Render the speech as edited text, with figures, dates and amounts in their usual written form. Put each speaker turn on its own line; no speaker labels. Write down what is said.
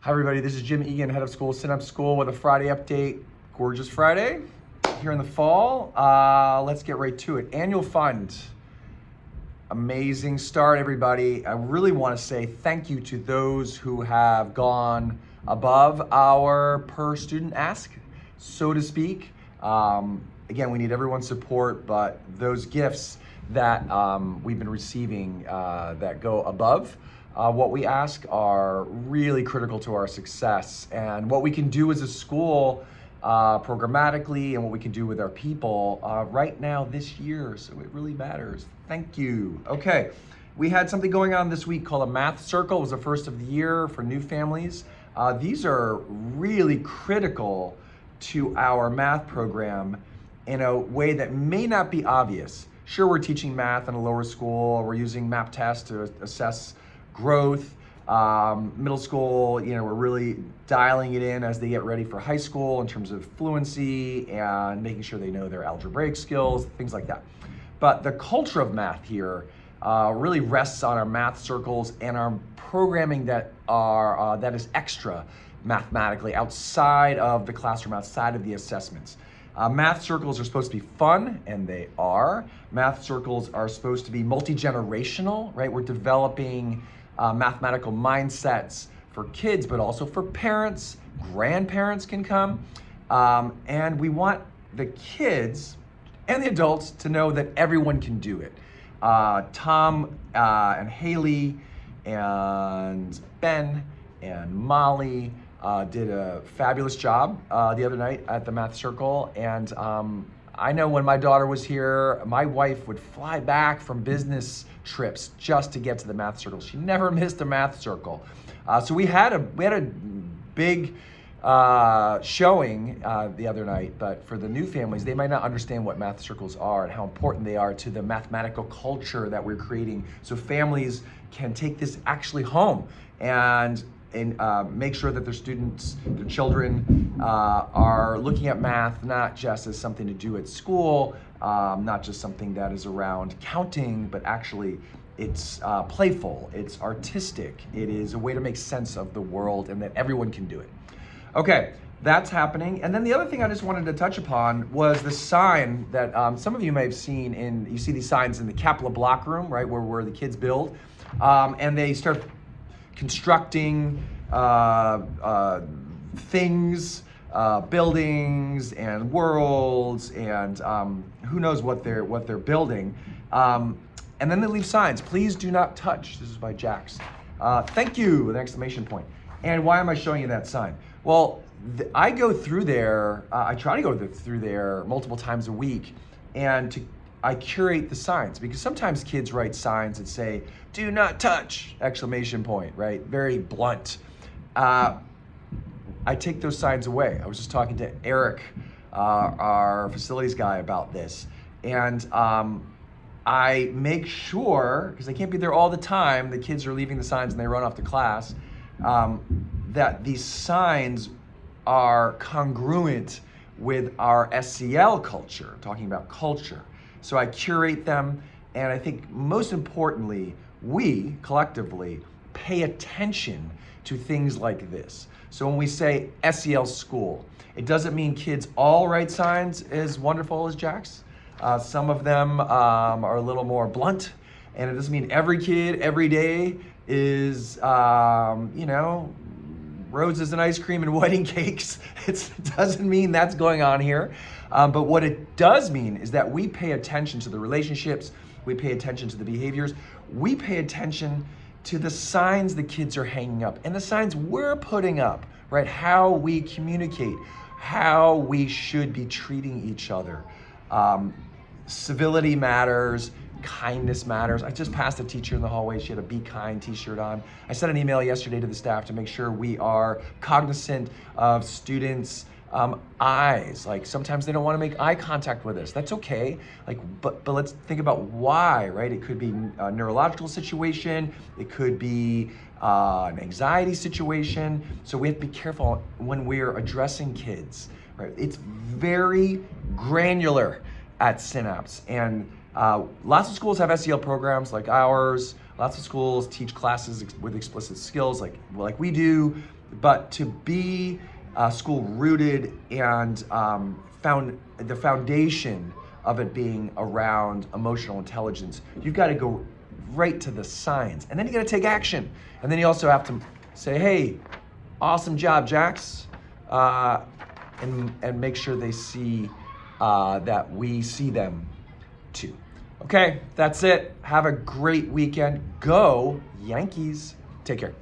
Hi everybody, this is Jim Egan, head of school, Synapse School with a Friday update. Gorgeous Friday here in the fall. Let's get right to it. Annual fund. Amazing start, everybody. I really want to say thank you to those who have gone above our per student ask, so to speak. Again, we need everyone's support, but those gifts that we've been receiving that go above what we ask are really critical to our success. And what we can do as a school programmatically and what we can do with our people right now this year, so it really matters. Thank you. Okay, we had something going on this week called a math circle. It was the first of the year for new families. These are really critical to our math program in a way that may not be obvious. Sure, we're teaching math in a lower school, we're using MAP tests to assess growth. Middle school, we're really dialing it in as they get ready for high school in terms of fluency and making sure they know their algebraic skills, things like that. But the culture of math here really rests on our math circles and our programming that is extra mathematically outside of the classroom, outside of the assessments. Math circles are supposed to be fun, and they are. Math circles are supposed to be multi-generational, right? We're developing mathematical mindsets for kids, but also for parents. Grandparents can come. And we want the kids and the adults to know that everyone can do it. Tom and Haley and Ben and Molly did a fabulous job the other night at the math circle. And I know when my daughter was here, my wife would fly back from business trips just to get to the math circle. She never missed a math circle. So we had a big showing the other night, but for the new families, they might not understand what math circles are and how important they are to the mathematical culture that we're creating, so families can take this actually home and make sure that their students, their children are looking at math not just as something to do at school, not just something that is around counting, but actually it's playful, it's artistic, it is a way to make sense of the world and that everyone can do it. Okay, that's happening. And then the other thing I just wanted to touch upon was the sign that some of you may have seen you see these signs in the Capella block room, right, where the kids build, and they start constructing things, buildings and worlds, and who knows what they're building. And then they leave signs. Please do not touch. This is by Jax. Thank you with an exclamation point. And why am I showing you that sign? Well, I go through there. I try to go through there multiple times a week, and I curate the signs, because sometimes kids write signs that say, "Do not touch!" exclamation point, right? Very blunt. I take those signs away. I was just talking to Eric, our facilities guy, about this. And I make sure, because I can't be there all the time, the kids are leaving the signs and they run off to class, that these signs are congruent with our SEL culture, talking about culture. So I curate them, and I think most importantly, we collectively pay attention to things like this. So when we say SEL school, it doesn't mean kids all write signs as wonderful as Jack's. Some of them are a little more blunt, and it doesn't mean every kid every day is, roses and ice cream and wedding cakes. It doesn't mean that's going on here. But what it does mean is that we pay attention to the relationships, we pay attention to the behaviors, we pay attention to the signs the kids are hanging up and the signs we're putting up, right? How we communicate, how we should be treating each other. Civility matters, kindness matters. I just passed a teacher in the hallway. She had a Be Kind t-shirt on. I sent an email yesterday to the staff to make sure we are cognizant of students' eyes. Like, sometimes they don't want to make eye contact with us. That's okay. But let's think about why, right? It could be a neurological situation. It could be an anxiety situation. So we have to be careful when we're addressing kids, right? It's very granular at Synapse, and lots of schools have SEL programs like ours. Lots of schools teach classes with explicit skills like we do. but to be school rooted and found the foundation of it being around emotional intelligence, you've got to go right to the science, and then you got to take action, and then you also have to say, hey, awesome job, Jax, and make sure they see that we see them too. Okay, that's it. Have a great weekend. Go Yankees. Take care.